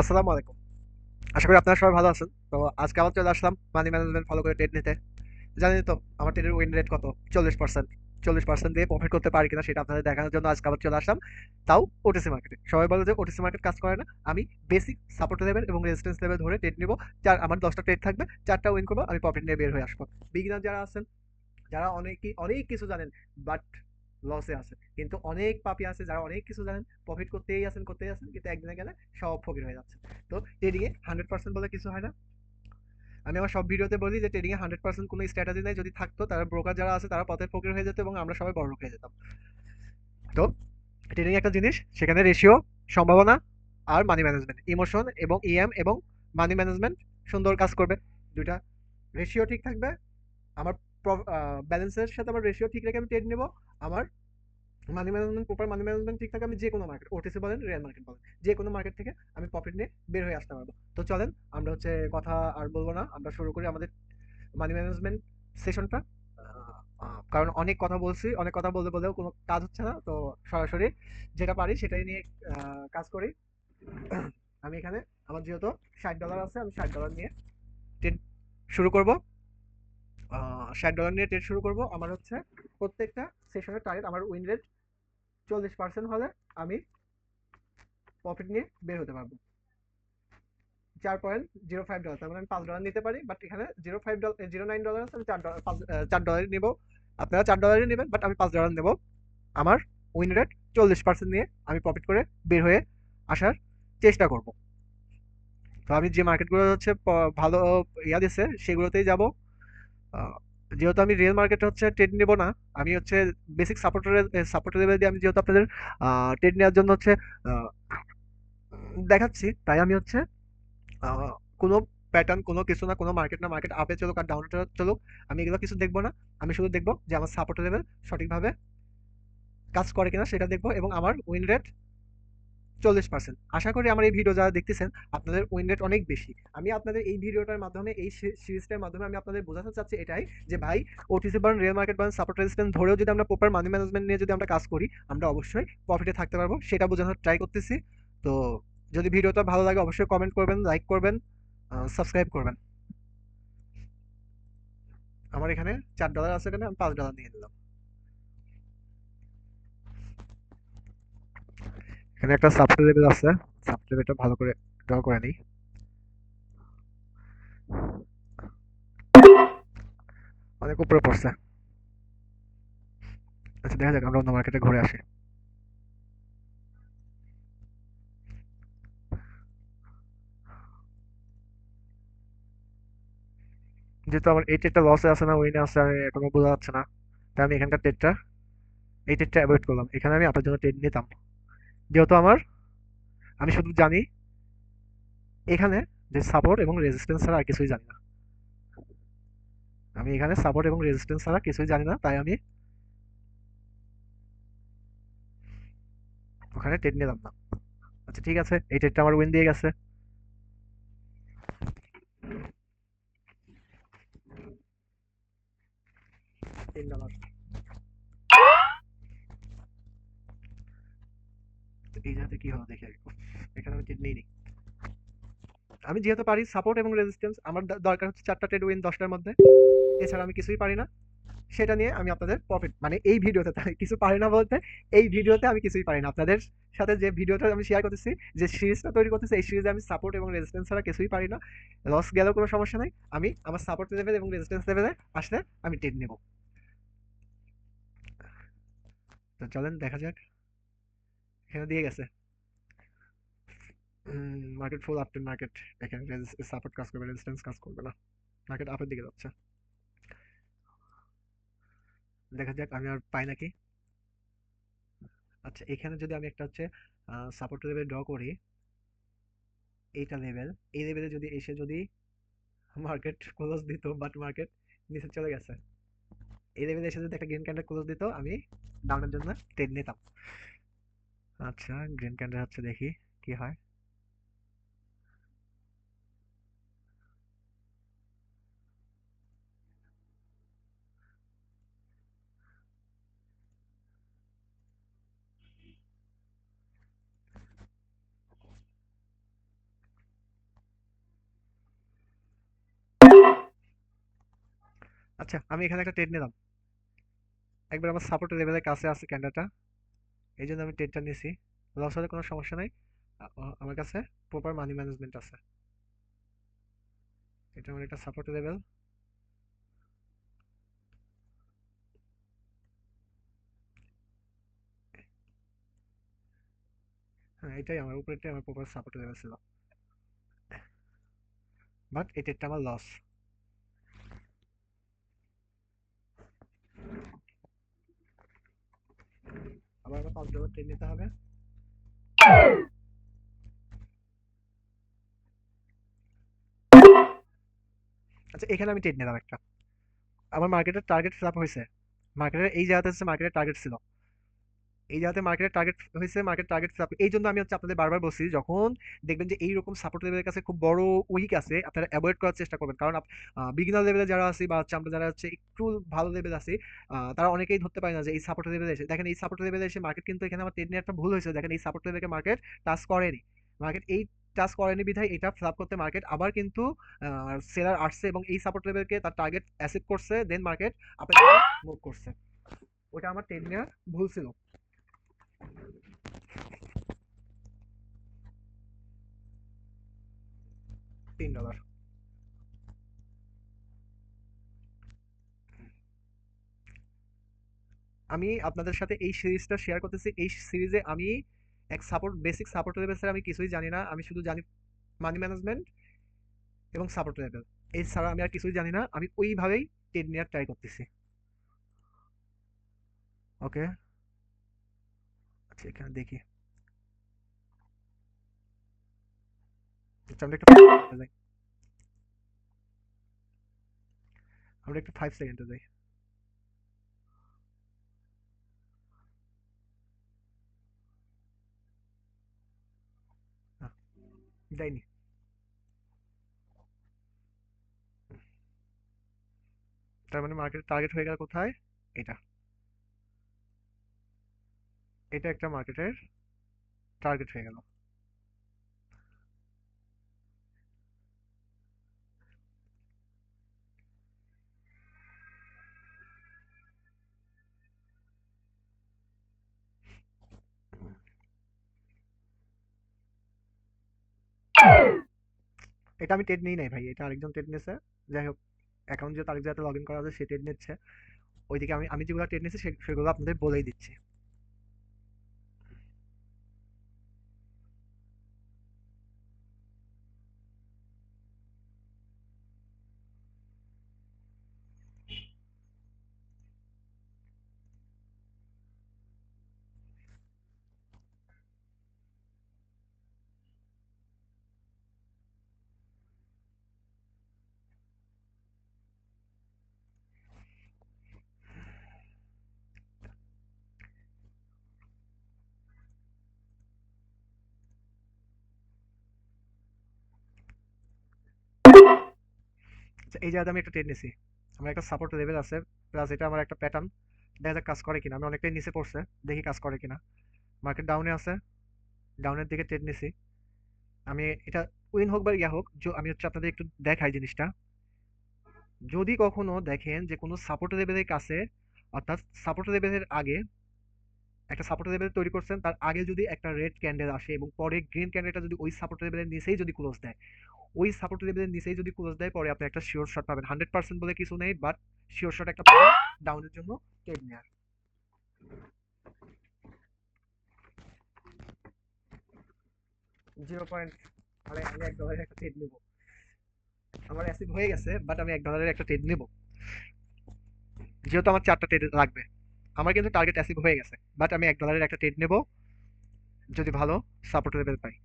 আসসালামু আলাইকুম। আশা করি আপনারা সবাই ভালো আছেন। তো আজকে আবার চলে আসলাম মানি ম্যানেজমেন্ট ফলো করে ট্রেড নিতে। জানেনই তো আমার ট্রেডের উইন রেট কত? 40%। 40% দিয়ে প্রফিট করতে পারি কিনা সেটা আপনাদের দেখানোর জন্য আজকে আবার চলে আসলাম। তাও ওটিসি মার্কেটে। সবাই বলে যে ওটিসি মার্কেট কাজ করে না। আমি বেসিক সাপোর্ট লেভেল এবং রেজিস্ট্যান্স লেভেল ধরে ট্রেড নিব। আমার 10 টা ট্রেড থাকবে, 4 টা উইন করব, আমি প্রফিট নিয়ে বের হয়ে আসবো। বিগিনার যারা আছেন, যারা অনেক কিছু জানেন বাট লসে আছে, কিন্তু অনেক পাপি আছে যারা অনেক কিছু জানেন, প্রফিট করতেই আছেন কিন্তু একদিনে গেলে সব ফকির হয়ে যাচ্ছে। তো ট্রেডিংয়ে 100% বলে কিছু হয় না। আমি আমার সব ভিডিওতে বলি যে ট্রেডিংয়ে 100% কোনো স্ট্র্যাটেজি নেই। যদি থাকতো তারা ব্রোকার যারা আছে তারা পথের ফকির হয়ে যেত এবং আমরা সবাই বড়লোক হয়ে যেতাম। তো ট্রেডিং একটা জিনিস, সেখানে রেশিও, সম্ভাবনা আর মানি ম্যানেজমেন্ট, ইমোশন এবং এবং মানি ম্যানেজমেন্ট সুন্দর কাজ করবে। দুইটা রেশিও ঠিক থাকবে, আমার ব্যালেন্সের সাথে আমার রেশিও ঠিক রেখে আমি ট্রেড নেব। আমার প্রপার মানি ম্যানেজমেন্ট ঠিক থাকে, আমি যে কোনো মার্কেট, ওটিসি বলেন, রিয়েল মার্কেট বলেন, যে কোনো মার্কেট থেকে আমি প্রফিট নিয়ে বের হয়ে আসতে পারবো। তো চলেন, আমরা কথা আর বলবো না, আমরা শুরু করি আমাদের মানি ম্যানেজমেন্ট সেশনটা। কারণ অনেক কথা বলতে বলতেও কোনো কাজ হচ্ছে না, তো সরাসরি যেটা পারি সেটাই নিয়ে কাজ করি। আমি এখানে আমার যেহেতু $60 আছে, আমি $60 নিয়ে ট্রেড শুরু করব। $60 নিয়ে ট্রেড শুরু করব। আমার হচ্ছে প্রত্যেকটা সেশনের টার্গেট, আমার উইন রেট 40% হলে আমি প্রফিট নিয়ে বের হতে পারবো। $4.05, তার মানে আমি $5 নিতে পারি, বাট এখানে $0.9 আছে, আমি $4 নিব। আপনারা $4 নেবেন, বাট আমি $5 নেব। আমার উইন রেট 40% নিয়ে আমি প্রফিট করে বের হয়ে আসার চেষ্টা করব। তো আমি যে মার্কেটগুলো হচ্ছে ভালো দিচ্ছে সেগুলোতেই যাব। আহ, যেহেতু আমি রিয়েল মার্কেটে হচ্ছে ট্রেড নেব না, আমি হচ্ছে বেসিক সাপোর্টের লেভেল দিয়ে আমি যেহেতু আপনাদের ট্রেড নেওয়ার জন্য হচ্ছে আহ, দেখাচ্ছি, তাই আমি হচ্ছে আহ, কোনো প্যাটার্ন, কোনো কিছু না, কোনো মার্কেট না, মার্কেট আপে চলুক আর ডাউনে চলুক, আমি এগুলো কিছু দেখবো না। আমি শুধু দেখবো যে আমার সাপোর্ট লেভেল সঠিকভাবে কাজ করে কিনা সেটা দেখবো, এবং আমার উইন রেট 40%। আশা করি আমার এই ভিডিও যারা দেখতেছেন আপনাদের উইন রেট অনেক বেশি। আমি আপনাদের এই ভিডিওটার মাধ্যমে, এই সিরিজটার মাধ্যমে আমি আপনাদের বোঝাতে চাচ্ছি এটাই, যে ভাই, OTC burn, real market burn, support resistance ধরেও যদি আমরা প্রপার মানি ম্যানেজমেন্ট নিয়ে যদি আমরা কাজ করি, আমরা অবশ্যই প্রফিটে থাকতে পারবো, সেটা বোঝানোর ট্রাই করতেছি। তো যদি ভিডিওটা ভালো লাগে অবশ্যই কমেন্ট করবেন, লাইক করবেন, সাবস্ক্রাইব করবেন। আমার এখানে $4 আছে, এখানে আমি $5 নিয়ে নিলাম। এখানে একটা সাবট্রে লেভেল আছে, সাবট্রে লেভেলটা ভালো করে ড্র করে নিই। অনেক উপরে পড়ছে। আচ্ছা, দেখা যাক, আমরা অন্য মার্কেটে ঘুরে আসি। যেহেতু আমার এই ট্রেডটা লসে আছে না উইনে আছে আমি এখনো বোঝা যাচ্ছে না, তাই আমি এখানকার এই ট্রেডটা অ্যাভয়েড করলাম। এখানে আমি আপনার জন্য ট্রেড নিতাম, যেহেতু আমি শুধু জানি এখানে যে সাপোর্ট এবং রেজিস্ট্যান্স ছাড়া আর কিছুই জানি না। আমি এখানে সাপোর্ট এবং রেজিস্ট্যান্স ছাড়া কিছুই জানি না, তাই আমি ওখানে ট্রেড নিলাম না। আচ্ছা ঠিক আছে, এই ট্রেডটা আমার উইন দিয়ে গেছে $3। এই জায়গাতে কি হলো দেখে, এখানে আমি ট্রেড নিইনি। আমি যেহেতু পারি সাপোর্ট এবং রেজিস্ট্যান্স, আমার দরকার হচ্ছে 4টা ট্রেড উইন 10টার মধ্যে, এছাড়া আমি কিছুই পারি না। সেটা নিয়ে আমি আপনাদের প্রফিট, মানে এই ভিডিওতে তাই কিছু পারি না বলতে, এই ভিডিওতে আমি কিছুই পারি না। আপনাদের সাথে যে ভিডিওটা আমি শেয়ার করতেছি, যে সিরিজটা তৈরি করতেছি, এই সিরিজে আমি সাপোর্ট এবং রেজিস্ট্যান্স ছাড়া কিছুই পারি না। লস গেলেও কোনো সমস্যা নাই, আমি আমার সাপোর্ট লেভেল এবং রেজিস্ট্যান্স লেভেলে আসলে আমি ট্রেড নেব। তো চলেন দেখা যাক। এখানে দিয়ে গেছে মার্কেট ফুল আপট্রেন্ড মার্কেট। এখানে সাপোর্ট কাজ করবে, রেজিস্ট্যান্স কাজ করবে না, মার্কেট আপের দিকে যাচ্ছে। দেখা যাক আমি আর পাই নাকি। আচ্ছা, এখানে যদি আমি একটা হচ্ছে সাপোর্ট লেভেল ড্র করি, এইটা লেভেল, এই লেভেলে যদি এসে যদি মার্কেট ক্লোজ দিত, বাট মার্কেট নিচে চলে গেছে, এই লেভেলে এসে যদি একটা গ্রিন ক্যান্ডেল ক্লোজ দিত, আমি ডাউনের জন্য ট্রেড নিতাম। আচ্ছা, গ্রিন ক্যান্ডেল হচ্ছে, দেখি কি হয়। আচ্ছা, আমি এখানে একটা ট্রেড নিলাম। একবার আমার সাপোর্ট লেভেলের কাছে আছে ক্যান্ডেলটা, এই জন্য আমি ট্রেডটা নিছি। লস হলে কোনো সমস্যা নাই। আমার কাছে প্রপার মানি ম্যানেজমেন্ট আছে। এটা আমার একটা সাপোর্ট লেভেল। হ্যাঁ, এটাই আমার উপরেরটাই আমার প্রপার সাপোর্ট লেভেল ছিল। বাট এই ট্রেডটা আমার লস। আবার আমার $5 ট্রেড নিতে হবে। আচ্ছা, এখানে আমি ট্রেড নিলাম একটা। আমার মার্কেটের টার্গেট ফিল আপ হয়েছে। মার্কেটের এই জায়গাতে হচ্ছে মার্কেটের টার্গেট ছিল। এই জায়গাতে মার্কেটের টার্গেট হয়েছে, মার্কেট টার্গেট ফিল আপ। এই জন্য আমি হচ্ছে আপনাদের বারবার বলছি, যখন দেখবেন যে এইরকম সাপোর্ট লেভেলের কাছে খুব বড় উইক আছে, আপনারা অ্যাভয়েড করার চেষ্টা করবেন। কারণ বিগিনার লেভেলে যারা আছে বা হচ্ছে আমরা যারা হচ্ছে একটু ভালো লেভেল আছে, তারা অনেকেই ধরতে পারে না যে এই সাপোর্ট লেভেলে এসে দেখেন, এই সাপোর্ট লেভেলে এসে মার্কেট কিন্তু এখানে আমার ট্রেড নিয়ে একটা ভুল হয়েছে। দেখেন এই সাপোর্ট লেভেলকে মার্কেট টাচ করেনি। মার্কেট এই টাচ করেনি বিধায় এটা ফিল আপ করতে মার্কেট আবার কিন্তু সেলার আসছে এবং এই সাপোর্ট লেভেলকে তার টার্গেট অ্যাচিভ করছে, দেন মার্কেট আপনার মুভ করছে। ওটা আমার ট্রেড নেওয়ার ভুল ছিল। $3। আমি আপনাদের সাথে এই সিরিজটা শেয়ার করতেছি। এই সিরিজে আমি এক সাপোর্ট বেসিক সাপোর্ট লেভেল ছাড়া আমি কিছুই জানি না। আমি শুধু জানি মানি ম্যানেজমেন্ট এবং সাপোর্ট লেভেল। এই ছাড়া আমি আর কিছুই জানি না। আমি ওইভাবেই ট্রেড নেওয়ার ট্রাই করতেছি। ওকে, আচ্ছা এখানে দেখি। আচ্ছা, আমরা একটা যাই। আমরা একটু 5 সেকেন্ডে যাই। না, যাইনি। তার মানে মার্কেট টার্গেট হয়ে গেল কোথায়? এটা। এটা একটা মার্কেটের টার্গেট হয়ে গেল। এটা আমি ট্রেড নিই নাই ভাই, এটা আরেকজন ট্রেড নিয়েছে। যাই হোক, অ্যাকাউন্ট যে তারিখ যাতে লগ ইন করা আছে সে ট্রেড নিচ্ছে। ওইদিকে আমি আমি যেগুলো ট্রেড নিয়েছি সেগুলো আপনাদের বলেই দিচ্ছি। আচ্ছা, এই জায়গাতে আমি একটা ট্রেড নিছি। আমার একটা সাপোর্ট লেভেল আছে, প্লাস এটা আমার একটা প্যাটার্ন। দেখা যাক কাজ করে কিনা। আমি অনেকটাই নিচে পড়ছে, দেখি কাজ করে কিনা। মার্কেট ডাউনে আছে, ডাউনের দিকে ট্রেড নিছি। আমি এটা উইন হোক বা ইয়া হোক, আমি হচ্ছে আপনাদের একটু দেখাই জিনিসটা। যদি কখনো দেখেন যে কোনো সাপোর্ট লেভেলের কাছে, অর্থাৎ সাপোর্ট লেভেলের আগে একটা সাপোর্ট লেভেল তৈরি করছেন, তার আগে যদি একটা রেড ক্যান্ডেল আসে এবং পরে গ্রিন ক্যান্ডেলটা যদি ওই সাপোর্ট লেভেলের নিচেই যদি ক্লোজ দেয়, ওই সাপোর্ট লেভেলের নিচেই যদি ক্লোজ দেয়, পরে আপনি একটা শিওর শট পাবেন। 100% বলে কিছু নেই, বাট শিওর শট একটা পাবেন ডাউনের জন্য ট্রেড নেওয়ার। 0 পয়েন্ট। আরে আমি $1 একটা ট্রেড নেবো। আমার অ্যাসিভ হয়ে গেছে, বাট আমি $1 একটা ট্রেড নেবো। যেহেতু আমার 4টা ট্রেড লাগবে। আমার কিন্তু টার্গেট অ্যাসিভ হয়ে গেছে, বাট আমি $1 একটা ট্রেড নেবো যদি ভালো সাপোর্ট লেভেল পাই।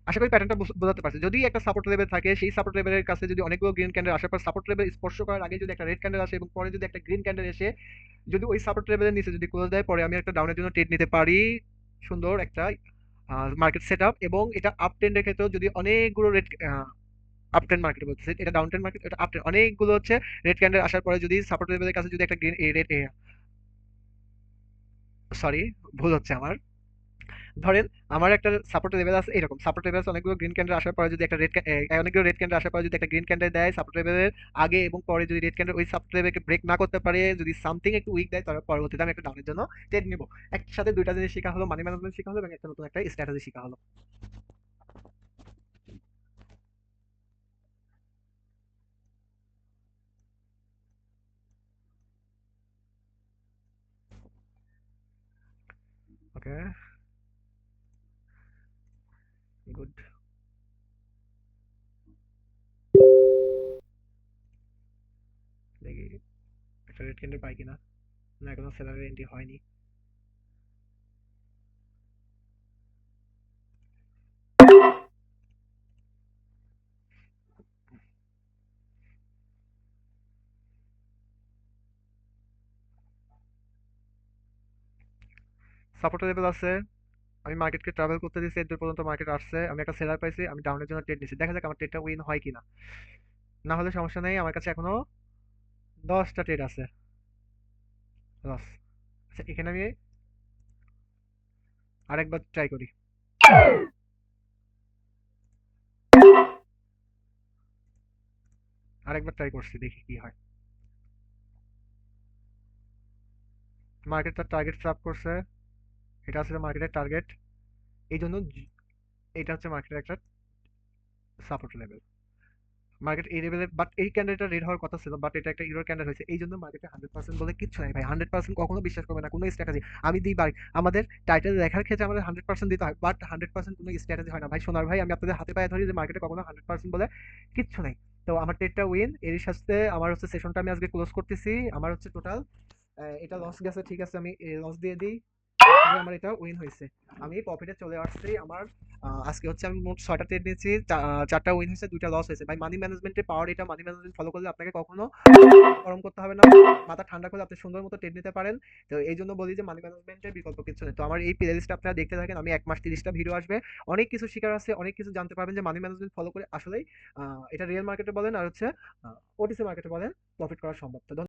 আশা করি প্যাটার্নটা বোঝাতে পারছি। যদি একটা সাপোর্ট লেভেল থাকে, সেই সাপোর্ট লেভেলের কাছে যদি অনেকগুলো গ্রিন ক্যান্ডেল আসার পর সাপোর্ট লেভেল স্পর্শ করার আগে যদি একটা রেড ক্যান্ডেল আসে এবং পরে যদি একটা গ্রিন ক্যান্ডেল এসে যদি ওই সাপোর্ট লেভেলের নিচে যদি ক্লোজ দেয়, পরে আমি একটা ডাউনের জন্য ট্রেড নিতে পারি। সুন্দর একটা মার্কেট সেট আপ। এবং এটা আপ ট্রেন্ডের ক্ষেত্রেও যদি অনেকগুলো রেড আপ ট্রেন্ড মার্কেট বলতেছে, এটা ডাউন ট্রেন্ড মার্কেট, এটা আপ ট্রেন্ড, অনেকগুলো হচ্ছে রেড ক্যান্ডেল আসার পরে যদি সাপোর্ট লেভেলের কাছে যদি একটা গ্রিন রেড, সরি ভুল হচ্ছে আমার, ধরেন আমার একটা সাপোর্ট লেভেল আছে, এরকম সাপোর্ট লেভেল আছে অনেকগুলো গ্রিন ক্যান্ডেল আসার পরে যদি একটা অনেকগুলো রেড ক্যান্ডেল আসার পরে যদি একটা গ্রিন ক্যান্ডেল দেয় সাপোর্ট লেভেলের আগে এবং পরে, যদি রেড ক্যান্ডেল ওই সাপোর্ট লেভেলকে ব্রেক না করতে পারে, যদি সামথিং একটু উইক দেয়, তাহলে পরবর্তীতে আমি একটা ডাউনের জন্য ট্রেড নিব। একসাথে দুইটা জিনিস শেখা হলো, মানি ম্যানেজমেন্ট শেখা হলো এবং একটা নতুন একটা স্ট্র্যাটেজি শেখা হলো। ওকে, গুড। দেখি একটা রেড ক্যান্ডেল পাই কিনা। না, এখনো সেলারের এন্ট্রি হয়নি। সাপোর্ট লেভেল আছে, আমি মার্কেটকে ট্রাভেল করতে দিচ্ছি, এর দূর পর্যন্ত মার্কেট আসছে, আমি একটা সেলার পাইছি, আমি ডাউনের জন্য ট্রেড নিচ্ছি। দেখা যাক আমার ট্রেডটা উইন হয় কিনা। না হলে সমস্যা নেই, আমার কাছে এখনো 10টা ট্রেড আছে। লস। আচ্ছা, এখানে আমি আরেকবার ট্রাই করি। আরেকবার ট্রাই করছি, দেখি কি হয়। মার্কেট তার টার্গেট ট্র্যাপ করছে, এটা আসলে মার্কেটের টার্গেট, এই জন্য এটা হচ্ছে মার্কেটের একটা সাপোর্ট লেভেল। মার্কেট এই লেভেলে, বাট এই ক্যান্ডেলটা রেড হওয়ার কথা ছিল, বাট এটা একটা ইরর ক্যান্ডেল হয়েছে, এই জন্য মার্কেটে 100% বলে কিচ্ছু নাই ভাই। 100% কখনো বিশ্বাস করবে না কোনো স্ট্র্যাটেজি। আমি দিই ভাই, আমাদের টাইটেল দেখার ক্ষেত্রে আমাদের 100% দিতে হয়, বাট 100% কোনো স্ট্র্যাটেজি হয় না ভাই। সোনার ভাই, আমি আপনাদের হাতে পায়ে ধরি যে মার্কেটে কখনো 100% বলে কিচ্ছু নাই। তো আমার ট্রেডটা উইন, এর সাথে আমার হচ্ছে সেশনটা আমি আজকে ক্লোজ করতেছি। আমার হচ্ছে টোটাল এটা লস গেছে, ঠিক আছে, আমি লস দিয়ে দিই। তারপরে আমার এটা উইন হয়েছে, আমি প্রফিটে চলে আসছি। আমার আজকে হচ্ছে আমি মোট 6টা ট্রেড নিয়েছি, 4টা উইন হয়েছে, 2টা লস হয়েছে। ভাই মানি ম্যানেজমেন্টের পাওয়ার এটা, মানি ম্যানেজমেন্ট ফলো করলে আপনাকে কখনো গরম করতে হবে না, মাথা ঠান্ডা করে আপনি সুন্দর মতো ট্রেড নিতে পারেন। তো এই জন্য বলি যে মানি ম্যানেজমেন্টের বিকল্প কিছু নেই। তো আমার এই প্লে লিস্টটা আপনারা দেখতে থাকেন, আমি 1 মাস 30টা ভিডিও আসবে, অনেক কিছু শেখার আছে, অনেক কিছু জানতে পারবেন যে মানি ম্যানেজমেন্ট ফলো করে আসলেই এটা রিয়েল মার্কেটে বলেন আর হচ্ছে ওটিসি মার্কেটে বলেন প্রফিট করা সম্ভব। তো